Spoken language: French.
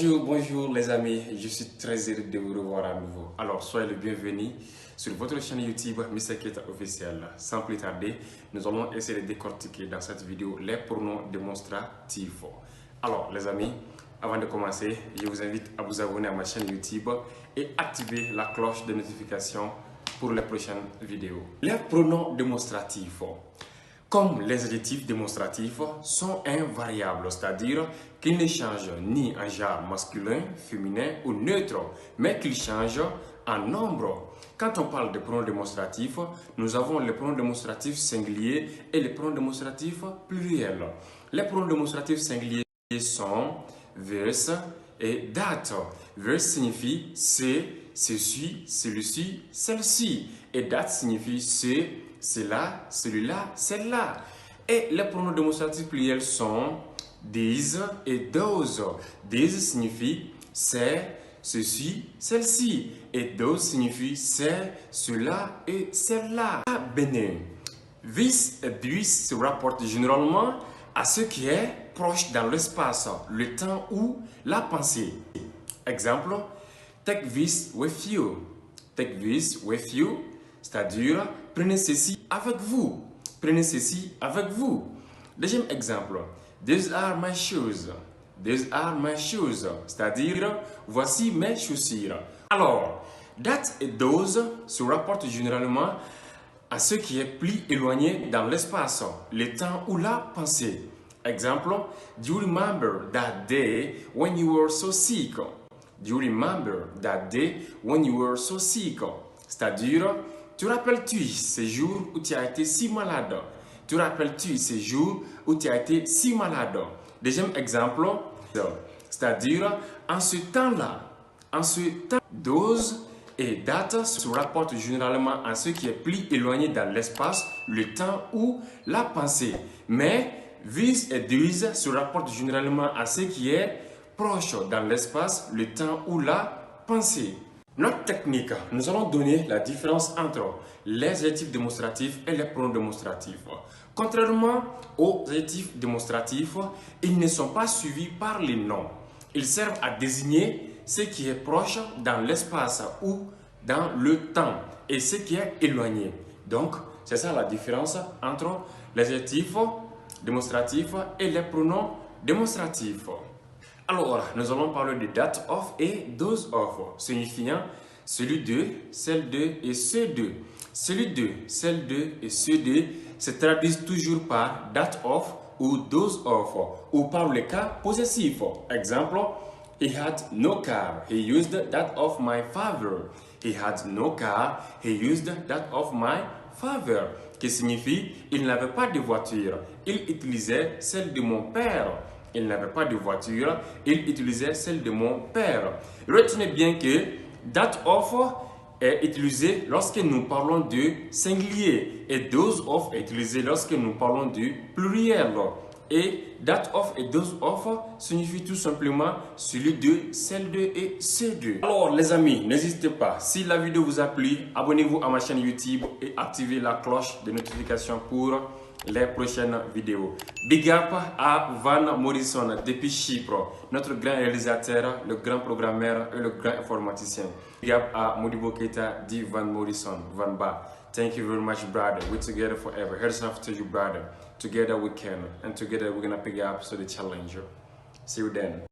Bonjour les amis, je suis très heureux de vous revoir à nouveau. Alors soyez le bienvenu sur votre chaîne YouTube Mr Keita Officiel. Sans plus tarder, nous allons essayer de décortiquer dans cette vidéo les pronoms démonstratifs. Alors les amis, avant de commencer, je vous invite à vous abonner à ma chaîne YouTube et activer la cloche de notification pour les prochaines vidéos. Les pronoms démonstratifs. Comme les adjectifs démonstratifs sont invariables, c'est-à-dire qu'ils ne changent ni en genre masculin, féminin ou neutre, mais qu'ils changent en nombre. Quand on parle de pronoms démonstratifs, nous avons les pronoms démonstratifs singuliers et les pronoms démonstratifs pluriels. Les pronoms démonstratifs singuliers sont this et that. This signifie c'est, ceci, celui-ci, celle-ci. Et that signifie c'est, cela, celui-là, celle-là. Et les pronoms démonstratifs pluriels sont these et those. These signifie c'est, ceci, celle-ci. Et those signifie c'est, cela et celle-là. Bene. This et this se rapportent généralement à ce qui est proche dans l'espace, le temps ou la pensée. Exemple, take this with you. Take this with you, c'est-à-dire prenez ceci avec vous. Prenez ceci avec vous. Deuxième exemple, these are my shoes. These are my shoes, c'est-à-dire voici mes chaussures. Alors, that et those se rapportent généralement à ce qui est plus éloigné dans l'espace, le temps ou la pensée. Exemple, do you remember that day when you were so sick? Do you remember that day when you were so sick? C'est-à-dire, te rappelles-tu ces jours où tu as été si malade? Te rappelles-tu ces jours où tu as été si malade? Deuxième exemple, c'est-à-dire, en ce temps-là, en ce temps, those et date se rapportent généralement à ce qui est plus éloigné dans l'espace, le temps ou la pensée. Mais this et these se rapportent généralement à ce qui est proche dans l'espace, le temps ou la pensée. Notre technique, nous allons donner la différence entre les adjectifs démonstratifs et les pronoms démonstratifs. Contrairement aux adjectifs démonstratifs, ils ne sont pas suivis par les noms. Ils servent à désigner ce qui est proche dans l'espace ou dans le temps et ce qui est éloigné. Donc, c'est ça la différence entre les adjectifs démonstratifs et les pronoms démonstratifs. Alors, nous allons parler de that of et those of, signifiant celui de, celle de et ceux de. Celui de, celle de et ceux de se traduisent toujours par that of ou those of ou par le cas possessif. Exemple, he had no car, he used that of my father. He had no car, he used that of my father. Qui signifie, il n'avait pas de voiture, il utilisait celle de mon père. Il n'avait pas de voiture, il utilisait celle de mon père. Retenez bien que that of est utilisé lorsque nous parlons de singulier et those of est utilisé lorsque nous parlons du pluriel. Et that of et those of signifie tout simplement celui de, celle de et ceux de. Alors les amis, n'hésitez pas, si la vidéo vous a plu, abonnez-vous à ma chaîne YouTube et activez la cloche de notification pour les prochaines vidéos. Big up à Van Morrison depuis Chypre, notre grand réalisateur, le grand programmeur et le grand informaticien. Big up à Modibo Keita dit Van Morrison, Van Ba. Thank you very much, brother. We're together forever. Here's after you, brother. Together we can, and together we're gonna pick up so the challenge. See you then.